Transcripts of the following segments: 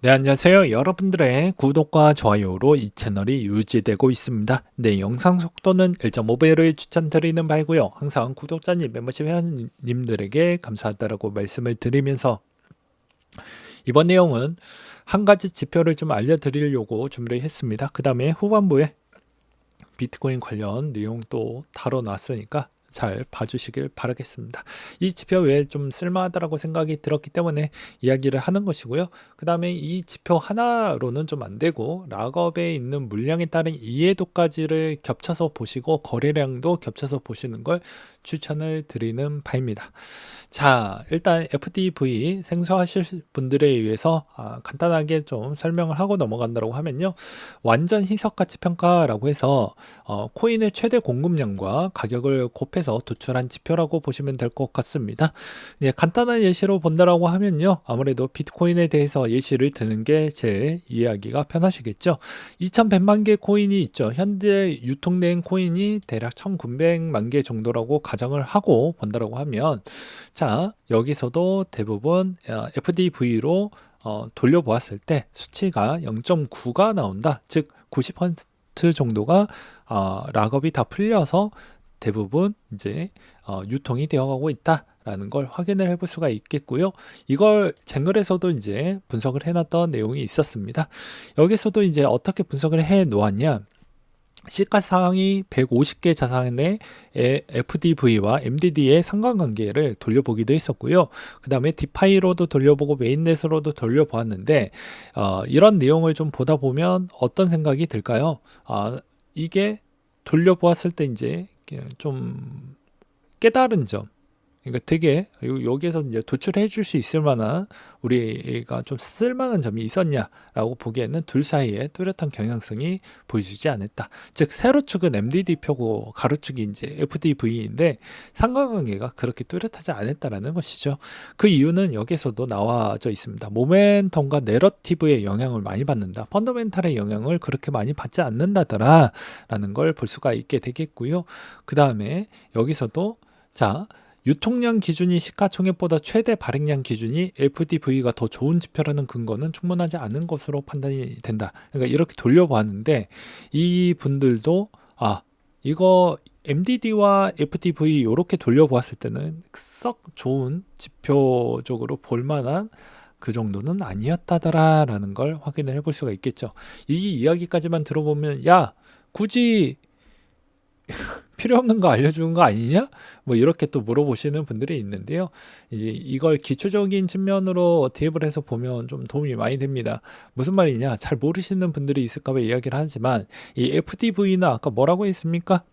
네, 안녕하세요. 여러분들의 구독과 좋아요로 이 채널이 유지되고 있습니다. 네, 영상 속도는 1.5배를 추천드리는 바이고요. 항상 구독자님, 멤버십 회원님들에게 감사하다라고 말씀을 드리면서 이번 내용은 한 가지 지표를 좀 알려드리려고 준비를 했습니다. 그 다음에 후반부에 비트코인 관련 내용도 다뤄놨으니까 잘 봐주시길 바라겠습니다. 이 지표 외에 좀 쓸만하다라고 생각이 들었기 때문에 이야기를 하는 것이고요. 그 다음에 이 지표 하나로는 좀 안 되고 락업에 있는 물량에 따른 이해도까지를 겹쳐서 보시고 거래량도 겹쳐서 보시는 걸 추천을 드리는 바입니다. 자, 일단 FTV 생소하실 분들에 의해서 간단하게 좀 설명을 하고 넘어간다고 하면요. 완전 희석가치 평가라고 해서 코인의 최대 공급량과 가격을 곱해서 도출한 지표라고 보시면 될 것 같습니다. 예, 간단한 예시로 본다라고 하면요. 아무래도 비트코인에 대해서 예시를 드는 게 제일 이해하기가 편하시겠죠. 2100만 개 코인이 있죠. 현재 유통된 코인이 대략 1900만 개 정도라고 가정을 하고 본다라고 하면 자, 여기서도 대부분 FDV로 돌려보았을 때 수치가 0.9가 나온다. 즉 90% 정도가 락업이 다 풀려서 대부분 이제 유통이 되어가고 있다라는 걸 확인을 해볼 수가 있겠고요. 이걸 쟁글에서도 이제 분석을 해놨던 내용이 있었습니다. 여기서도 이제 어떻게 분석을 해 놓았냐? 시가상이 150개 자산의 FDV와 MDD의 상관관계를 돌려보기도 했었고요. 그 다음에 디파이로도 돌려보고 메인넷으로도 돌려보았는데 이런 내용을 좀 보다 보면 어떤 생각이 들까요? 이게 돌려보았을 때 이제 좀 깨달은 점, 그러니까 되게 여기에서 이제 도출해 줄 수 있을 만한 우리가 좀 쓸만한 점이 있었냐라고 보기에는 둘 사이에 뚜렷한 경향성이 보여주지 않았다. 즉 세로축은 MDD표고 가로축이 이제 FDV인데 상관관계가 그렇게 뚜렷하지 않았다라는 것이죠. 그 이유는 여기서도 나와져 있습니다. 모멘텀과 내러티브의 영향을 많이 받는다. 펀더멘탈의 영향을 그렇게 많이 받지 않는다더라라는 걸 볼 수가 있게 되겠고요. 그 다음에 여기서도 자, 유통량 기준이 시가총액보다 최대 발행량 기준이 FDV가 더 좋은 지표라는 근거는 충분하지 않은 것으로 판단이 된다. 그러니까 이렇게 돌려봤는데 이 분들도 이거 MDD와 FDV 이렇게 돌려보았을 때는 썩 좋은 지표적으로 볼만한 그 정도는 아니었다더라라는 걸 확인을 해볼 수가 있겠죠. 이 이야기까지만 들어보면 야 굳이 필요 없는 거 알려주는 거 아니냐? 뭐 이렇게 또 물어보시는 분들이 있는데요. 이제 이걸 기초적인 측면으로 대입을 해서 보면 좀 도움이 많이 됩니다. 무슨 말이냐? 잘 모르시는 분들이 있을까봐 이야기를 하지만 이 FDV는 아까 뭐라고 했습니까?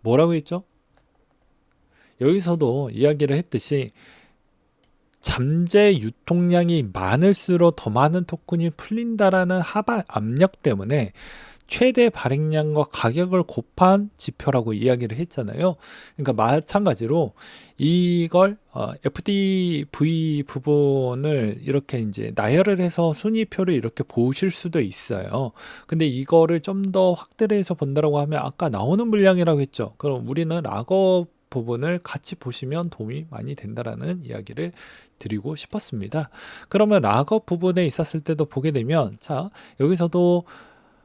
뭐라고 했죠? 여기서도 이야기를 했듯이 잠재 유통량이 많을수록 더 많은 토큰이 풀린다라는 하방 압력 때문에 최대 발행량과 가격을 곱한 지표라고 이야기를 했잖아요. 그러니까 마찬가지로 이걸 FDV 부분을 이렇게 이제 나열을 해서 순위표를 이렇게 보실 수도 있어요. 근데 이거를 좀 더 확대를 해서 본다라고 하면 아까 나오는 물량이라고 했죠. 그럼 우리는 락업 부분을 같이 보시면 도움이 많이 된다라는 이야기를 드리고 싶었습니다. 그러면 락업 부분에 있었을 때도 보게 되면 자, 여기서도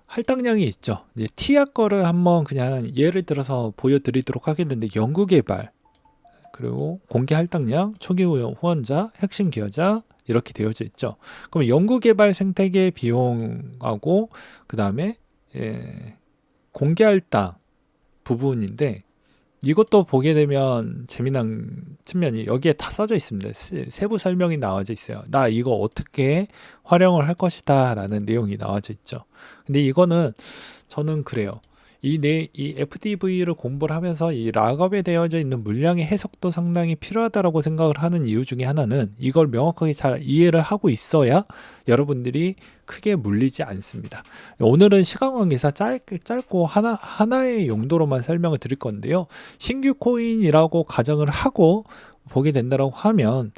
할당량이 있죠. 이제 티아 거를 한번 그냥 예를 들어서 보여드리도록 하겠는데 연구개발 그리고 공개 할당량, 초기 후원자, 핵심 기여자 이렇게 되어져 있죠. 그럼 연구개발 생태계 비용하고 그 다음에 공개 할당 부분인데 이것도 보게 되면 재미난 측면이 여기에 다 써져 있습니다. 세부 설명이 나와져 있어요. 나 이거 어떻게 활용을 할 것이다 라는 내용이 나와져 있죠. 근데 이거는 저는 그래요. 이 FDV를 공부를 하면서 이 락업에 되어져 있는 물량의 해석도 상당히 필요하다고 생각을 하는 이유 중에 하나는 이걸 명확하게 잘 이해를 하고 있어야 여러분들이 크게 물리지 않습니다. 오늘은 시간 관계상 짧고 하나의 용도로만 설명을 드릴 건데요. 신규 코인이라고 가정을 하고 보게 된다고 하면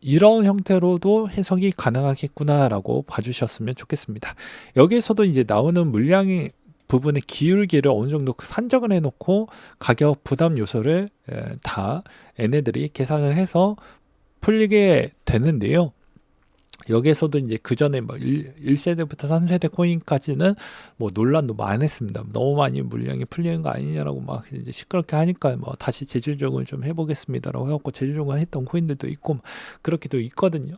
이런 형태로도 해석이 가능하겠구나라고 봐주셨으면 좋겠습니다. 여기에서도 이제 나오는 물량이 부분의 기울기를 어느 정도 산정을 해놓고 가격 부담 요소를 다 얘네들이 계산을 해서 풀리게 되는데요. 여기에서도 이제 그 전에 뭐 1세대부터 3세대 코인까지는 뭐 논란도 많았습니다. 너무 많이 물량이 풀리는 거 아니냐라고 막 이제 시끄럽게 하니까 뭐 다시 재조정을 좀 해보겠습니다라고 해갖고 재조정을 했던 코인들도 있고 그렇게도 있거든요.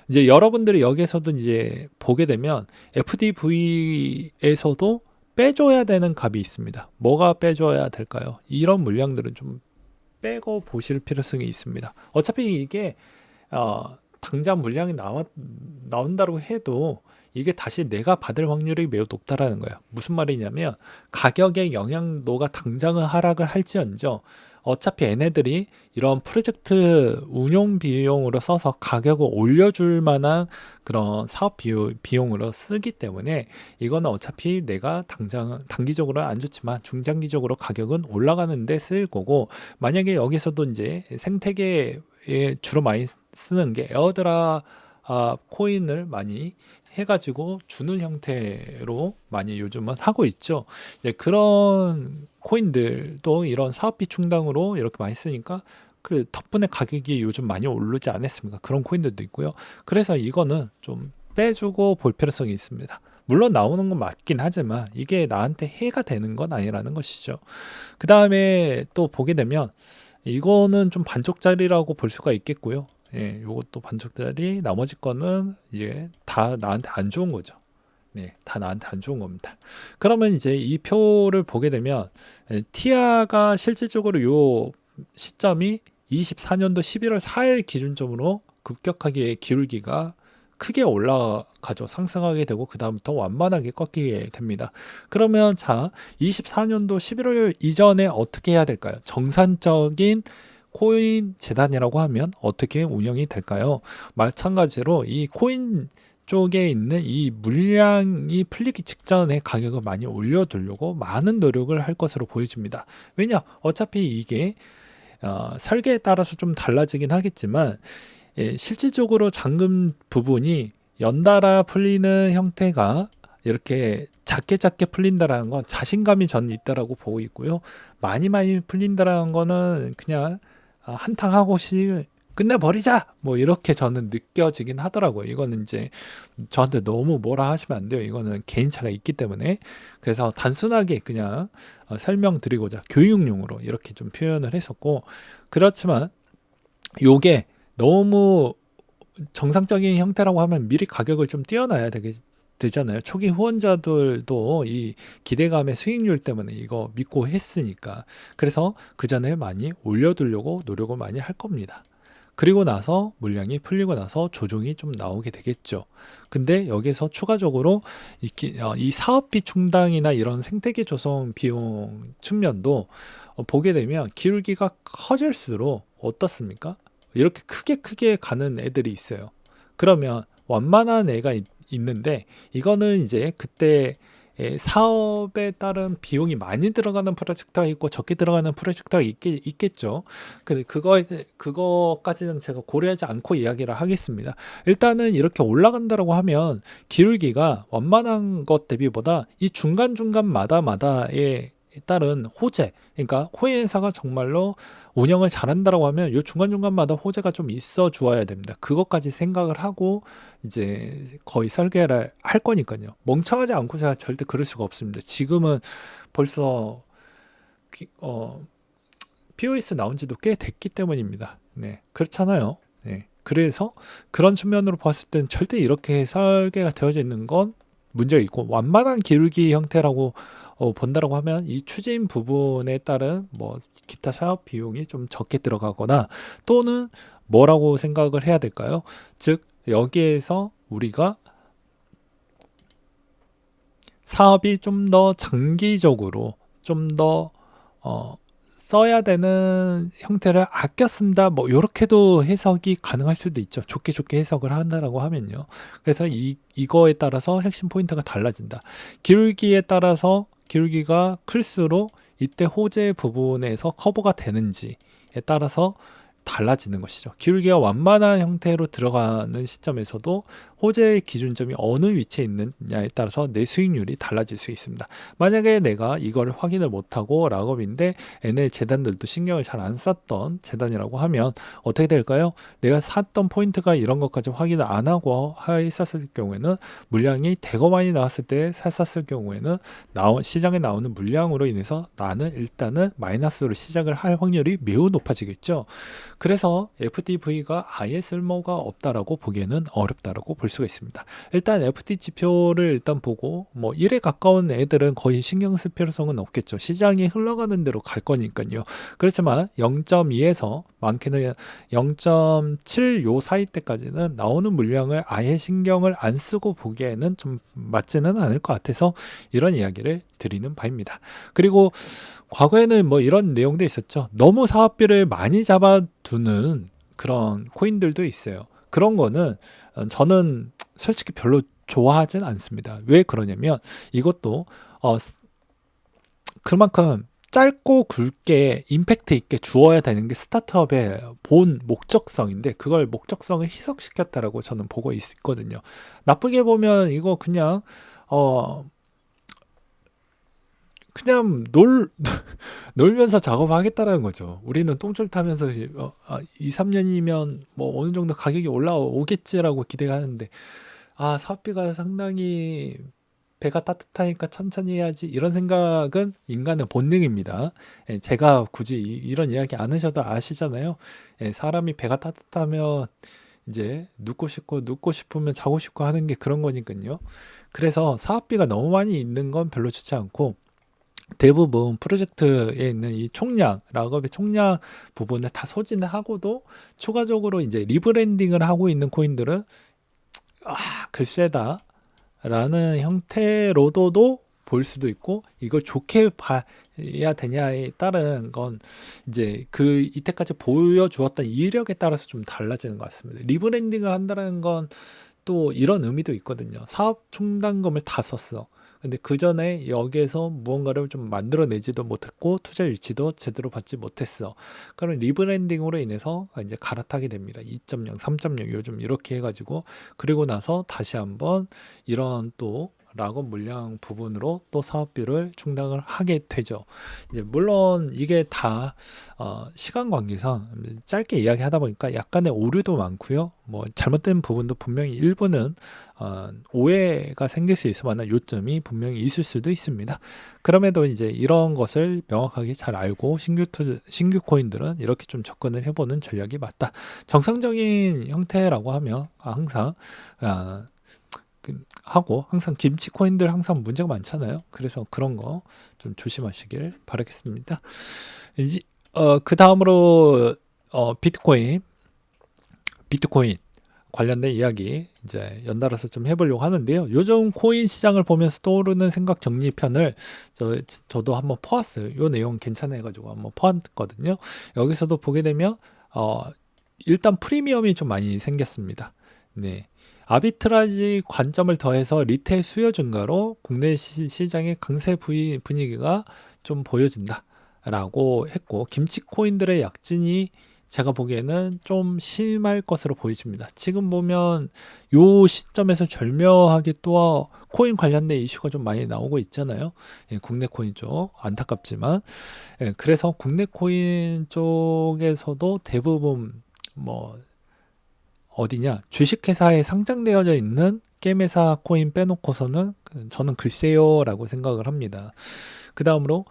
이제 여러분들이 여기에서도 이제 보게 되면 FDV에서도 빼줘야 되는 값이 있습니다. 뭐가 빼줘야 될까요? 이런 물량들은 좀 빼고 보실 필요성이 있습니다. 어차피 이게 당장 물량이 나온다고 해도 이게 다시 내가 받을 확률이 매우 높다라는 거예요. 무슨 말이냐면 가격의 영향도가 당장은 하락을 할지언정 어차피 얘네들이 이런 프로젝트 운용 비용으로 써서 가격을 올려줄 만한 그런 사업 비용으로 쓰기 때문에 이거는 어차피 내가 당장 단기적으로는 안 좋지만 중장기적으로 가격은 올라가는데 쓰일 거고, 만약에 여기서도 이제 생태계에 주로 많이 쓰는 게 에어드랍 코인을 많이 해가지고 주는 형태로 많이 요즘은 하고 있죠. 이제 그런 코인들도 이런 사업비 충당으로 이렇게 많이 쓰니까 그 덕분에 가격이 요즘 많이 오르지 않았습니까? 그런 코인들도 있고요. 그래서 이거는 좀 빼주고 볼 필요성이 있습니다. 물론 나오는 건 맞긴 하지만 이게 나한테 해가 되는 건 아니라는 것이죠. 그 다음에 또 보게 되면 이거는 좀 반쪽짜리라고 볼 수가 있겠고요. 예, 요것도 반쪽짜리, 나머지 거는 이제 다 나한테 안 좋은 거죠. 네, 다 나한테 안 좋은 겁니다. 그러면 이제 이 표를 보게 되면 티아가 실질적으로 요 시점이 24년도 11월 4일 기준점으로 급격하게 기울기가 크게 올라가죠. 상승하게 되고 그 다음부터 완만하게 꺾이게 됩니다. 그러면 자, 24년도 11월 이전에 어떻게 해야 될까요? 정상적인 코인 재단이라고 하면 어떻게 운영이 될까요? 마찬가지로 이 코인 쪽에 있는 이 물량이 풀리기 직전에 가격을 많이 올려두려고 많은 노력을 할 것으로 보여집니다. 왜냐? 어차피 이게 설계에 따라서 좀 달라지긴 하겠지만 실질적으로 잠금 부분이 연달아 풀리는 형태가 이렇게 작게 풀린다라는 건 자신감이 저는 있다라고 보고 있고요. 많이 풀린다라는 거는 그냥 한탕하고 끝내버리자! 뭐 이렇게 저는 느껴지긴 하더라고요. 이거는 이제 저한테 너무 뭐라 하시면 안 돼요. 이거는 개인차가 있기 때문에. 그래서 단순하게 그냥 설명드리고자 교육용으로 이렇게 좀 표현을 했었고, 그렇지만 요게 너무 정상적인 형태라고 하면 미리 가격을 좀 띄워놔야 되잖아요. 초기 후원자들도 이 기대감의 수익률 때문에 이거 믿고 했으니까. 그래서 그 전에 많이 올려두려고 노력을 많이 할 겁니다. 그리고 나서 물량이 풀리고 나서 조정이 좀 나오게 되겠죠. 근데 여기서 추가적으로 이 사업비 충당이나 이런 생태계 조성 비용 측면도 보게 되면 기울기가 커질수록 어떻습니까? 이렇게 크게 가는 애들이 있어요. 그러면 완만한 애가 있는데 이거는 이제 그때 사업에 따른 비용이 많이 들어가는 프로젝트가 있고 적게 들어가는 프로젝트가 있겠죠. 근데 그거까지는 제가 고려하지 않고 이야기를 하겠습니다. 일단은 이렇게 올라간다라고 하면 기울기가 완만한 것 대비보다 이 중간마다에 따른 호재, 그러니까 코인회사가 정말로 운영을 잘한다라고 하면 이 중간마다 호재가 좀 있어 주어야 됩니다. 그것까지 생각을 하고 이제 거의 설계를 할 거니까요. 멍청하지 않고 제가 절대 그럴 수가 없습니다. 지금은 벌써 POS 나온 지도 꽤 됐기 때문입니다. 네, 그렇잖아요. 네, 그래서 그런 측면으로 봤을 땐 절대 이렇게 설계가 되어져 있는 건 문제가 있고, 완만한 기울기 형태라고 본다라고 하면 이 추진 부분에 따른 뭐 기타 사업 비용이 좀 적게 들어가거나, 또는 뭐라고 생각을 해야 될까요? 즉 여기에서 우리가 사업이 좀 더 장기적으로 좀 더 써야 되는 형태를 아껴 쓴다, 뭐 이렇게도 해석이 가능할 수도 있죠. 좋게 해석을 한다라고 하면요. 그래서 이거에 따라서 핵심 포인트가 달라진다. 기울기에 따라서 기울기가 클수록 이때 호재 부분에서 커버가 되는지에 따라서 달라지는 것이죠. 기울기가 완만한 형태로 들어가는 시점에서도 호재의 기준점이 어느 위치에 있느냐에 따라서 내 수익률이 달라질 수 있습니다. 만약에 내가 이걸 확인을 못하고 락업인데 얘네 재단들도 신경을 잘 안 썼던 재단이라고 하면 어떻게 될까요? 내가 샀던 포인트가 이런 것까지 확인을 안 하고 했었을 경우에는 물량이 대거 많이 나왔을 때 샀었을 경우에는 시장에 나오는 물량으로 인해서 나는 일단은 마이너스로 시작을 할 확률이 매우 높아지겠죠. 그래서 FTV가 아예 쓸모가 없다라고 보기에는 어렵다라고 볼 수가 있습니다. 일단 FT 지표를 일단 보고 뭐 1에 가까운 애들은 거의 신경 쓸 필요성은 없겠죠. 시장이 흘러가는 대로 갈 거니까요. 그렇지만 0.2에서 많게는 0.7 요 사이 때까지는 나오는 물량을 아예 신경을 안 쓰고 보기에는 좀 맞지는 않을 것 같아서 이런 이야기를 드리는 바입니다. 그리고 과거에는 뭐 이런 내용도 있었죠. 너무 사업비를 많이 잡아두는 그런 코인들도 있어요. 그런 거는 저는 솔직히 별로 좋아하진 않습니다. 왜 그러냐면 이것도 그만큼 짧고 굵게 임팩트 있게 주어야 되는 게 스타트업의 본 목적성인데 그걸 목적성을 희석시켰다라고 저는 보고 있거든요. 나쁘게 보면 이거 그냥 놀면서 작업하겠다라는 거죠. 우리는 똥줄 타면서 2, 3년이면 뭐 어느 정도 가격이 올라오겠지라고 기대가 하는데 사업비가 상당히 배가 따뜻하니까 천천히 해야지 이런 생각은 인간의 본능입니다. 제가 굳이 이런 이야기 안 하셔도 아시잖아요. 사람이 배가 따뜻하면 이제 눕고 싶으면 자고 싶고 하는 게 그런 거니까요. 그래서 사업비가 너무 많이 있는 건 별로 좋지 않고 대부분 프로젝트에 있는 이 락업의 총량 부분을 다 소진을 하고도 추가적으로 이제 리브랜딩을 하고 있는 코인들은 글쎄다 라는 형태로도 볼 수도 있고 이걸 좋게 봐야 되냐에 따른 건 이제 이때까지 보여주었던 이력에 따라서 좀 달라지는 것 같습니다. 리브랜딩을 한다는 건 또 이런 의미도 있거든요. 사업 충당금을 다 썼어. 근데 그 전에 여기에서 무언가를 좀 만들어내지도 못했고 투자 유치도 제대로 받지 못했어. 그럼 리브랜딩으로 인해서 이제 갈아타게 됩니다. 2.0, 3.0 요즘 이렇게 해가지고 그리고 나서 다시 한번 이런 또 락업 물량 부분으로 또 사업비를 충당을 하게 되죠. 이제 물론 이게 다 시간 관계상 짧게 이야기하다 보니까 약간의 오류도 많고요. 뭐 잘못된 부분도 분명히 일부는 오해가 생길 수 있을 만한 요점이 분명히 있을 수도 있습니다. 그럼에도 이제 이런 것을 명확하게 잘 알고 신규 코인들은 이렇게 좀 접근을 해보는 전략이 맞다. 정상적인 형태라고 하면 항상 항상 김치 코인들 항상 문제가 많잖아요. 그래서 그런 거 좀 조심하시길 바라겠습니다. 이제 그 다음으로 비트코인 관련된 이야기 이제 연달아서 좀 해보려고 하는데요. 요즘 코인 시장을 보면서 떠오르는 생각 정리편을 저도 한번 퍼왔어요. 이 내용 괜찮아가지고 한번 퍼왔거든요. 여기서도 보게 되면 일단 프리미엄이 좀 많이 생겼습니다. 네. 아비트라지 관점을 더해서 리테일 수요 증가로 국내 시장의 강세 분위기가 좀 보여진다 라고 했고 김치 코인들의 약진이 제가 보기에는 좀 심할 것으로 보여집니다. 지금 보면 요 시점에서 절묘하게 또 코인 관련된 이슈가 좀 많이 나오고 있잖아요. 국내 코인 쪽 안타깝지만 그래서 국내 코인 쪽에서도 대부분 뭐 어디냐 주식회사에 상장되어져 있는 게임회사 코인 빼놓고서는 저는 글쎄요 라고 생각을 합니다. 그 다음으로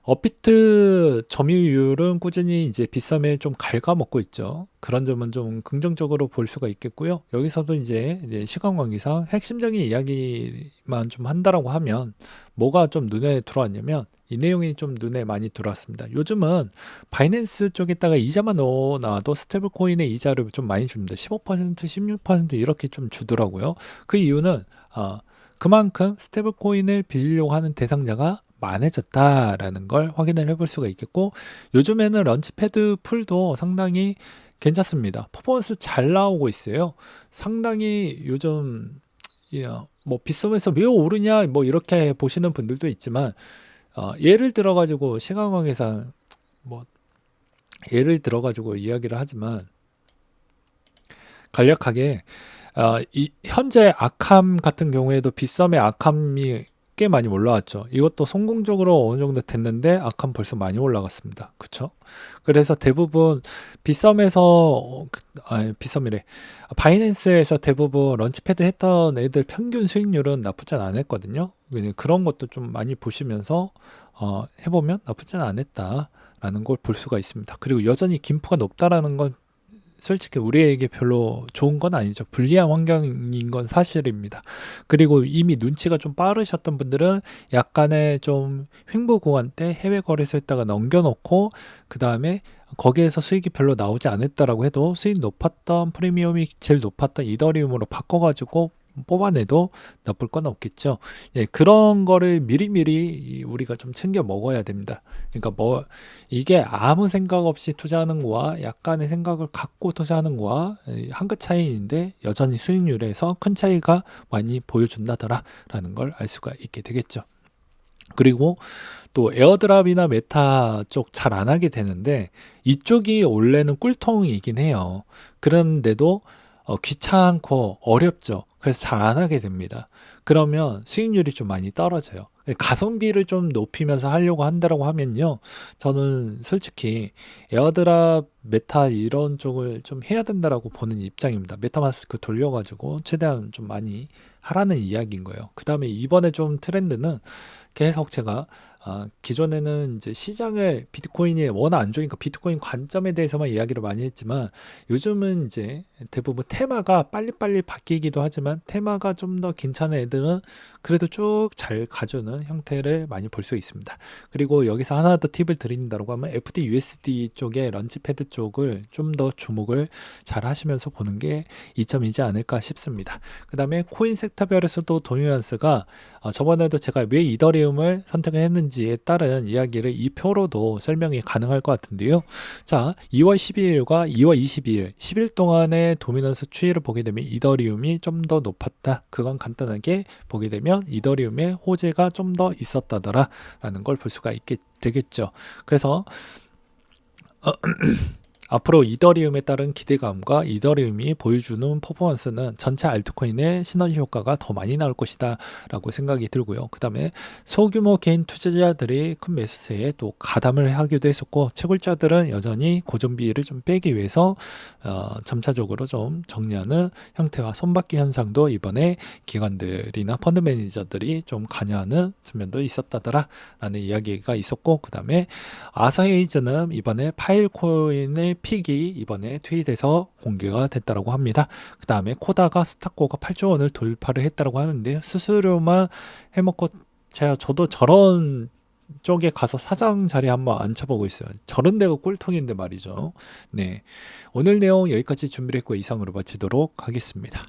업비트 점유율은 꾸준히 이제 빗썸에 좀 갉아먹고 있죠. 그런 점은 좀 긍정적으로 볼 수가 있겠고요. 여기서도 이제 시간 관계상 핵심적인 이야기만 좀 한다라고 하면 뭐가 좀 눈에 들어왔냐면 이 내용이 좀 눈에 많이 들어왔습니다. 요즘은 바이낸스 쪽에다가 이자만 넣어놔도 스테이블 코인의 이자를 좀 많이 줍니다. 15%, 16% 이렇게 좀 주더라고요. 그 이유는 그만큼 스테이블 코인을 빌리려고 하는 대상자가 많아졌다라는 걸 확인을 해볼 수가 있겠고 요즘에는 런치패드 풀도 상당히 괜찮습니다. 퍼포먼스 잘 나오고 있어요. 상당히 요즘 뭐 빗썸에서 왜 오르냐 뭐 이렇게 보시는 분들도 있지만 예를 들어가지고 시간관계상 뭐 예를 들어가지고 이야기를 하지만 간략하게 현재 아캄 같은 경우에도 빗썸의 아캄이 꽤 많이 올라왔죠. 이것도 성공적으로 어느 정도 됐는데 아캄 벌써 많이 올라갔습니다. 그쵸? 그래서 대부분 빗썸에서 빗썸이래. 바이낸스에서 대부분 런치패드 했던 애들 평균 수익률은 나쁘진 않았거든요. 그런 것도 좀 많이 보시면서 해보면 나쁘진 않았다라는 걸 볼 수가 있습니다. 그리고 여전히 김프가 높다라는 건 솔직히 우리에게 별로 좋은 건 아니죠. 불리한 환경인 건 사실입니다. 그리고 이미 눈치가 좀 빠르셨던 분들은 약간의 좀 횡보 구간 때 해외 거래소에다가 넘겨놓고 그 다음에 거기에서 수익이 별로 나오지 않았다라고 해도 수익 높았던 프리미엄이 제일 높았던 이더리움으로 바꿔가지고 뽑아내도 나쁠 건 없겠죠. 예, 그런 거를 미리미리 우리가 좀 챙겨 먹어야 됩니다. 그러니까 이게 아무 생각 없이 투자하는 거와 약간의 생각을 갖고 투자하는 거와 한 끗 차이인데 여전히 수익률에서 큰 차이가 많이 보여준다더라라는 걸 알 수가 있게 되겠죠. 그리고 또 에어드랍이나 메타 쪽 잘 안 하게 되는데 이쪽이 원래는 꿀통이긴 해요. 그런데도 귀찮고 어렵죠. 그래서 잘 안 하게 됩니다. 그러면 수익률이 좀 많이 떨어져요. 가성비를 좀 높이면서 하려고 한다라고 하면요. 저는 솔직히 에어드랍, 메타 이런 쪽을 좀 해야 된다라고 보는 입장입니다. 메타마스크 돌려가지고 최대한 좀 많이 하라는 이야기인 거예요. 그 다음에 이번에 좀 트렌드는 계속 제가 기존에는 이제 시장을 비트코인이 워낙 안 좋으니까 비트코인 관점에 대해서만 이야기를 많이 했지만 요즘은 이제 대부분 테마가 빨리빨리 바뀌기도 하지만 테마가 좀 더 괜찮은 애들은 그래도 쭉 잘 가주는 형태를 많이 볼 수 있습니다. 그리고 여기서 하나 더 팁을 드린다고 하면 FDUSD 쪽에 런치패드 쪽을 좀 더 주목을 잘 하시면서 보는 게 이점이지 않을까 싶습니다. 그 다음에 코인 섹터별에서도 도미넌스가 저번에도 제가 왜 이더리움을 선택을 했는지에 따른 이야기를 이 표로도 설명이 가능할 것 같은데요. 자, 2월 12일과 2월 22일, 10일 동안의 도미넌스 추이를 보게 되면 이더리움이 좀 더 높았다. 그건 간단하게 보게 되면 이더리움의 호재가 좀 더 있었다더라 라는 걸 볼 수가 되겠죠. 그래서 앞으로 이더리움에 따른 기대감과 이더리움이 보여주는 퍼포먼스는 전체 알트코인의 시너지 효과가 더 많이 나올 것이다 라고 생각이 들고요. 그 다음에 소규모 개인 투자자들이 큰 매수세에 또 가담을 하기도 했었고 채굴자들은 여전히 고정비를 좀 빼기 위해서 점차적으로 좀 정리하는 형태와 손바퀴 현상도 이번에 기관들이나 펀드 매니저들이 좀 관여하는 측면도 있었다더라 라는 이야기가 있었고, 그 다음에 아서헤이즈는 이번에 파일코인의 픽이 이번에 트윗에서 공개가 됐다고 합니다. 그 다음에 코다가 스타코가 8조 원을 돌파를 했다고 하는데 수수료만 해먹고 저도 저런 쪽에 가서 사장 자리 한번 앉혀보고 있어요. 저런 데가 꿀통인데 말이죠. 네, 오늘 내용 여기까지 준비를 했고 이상으로 마치도록 하겠습니다.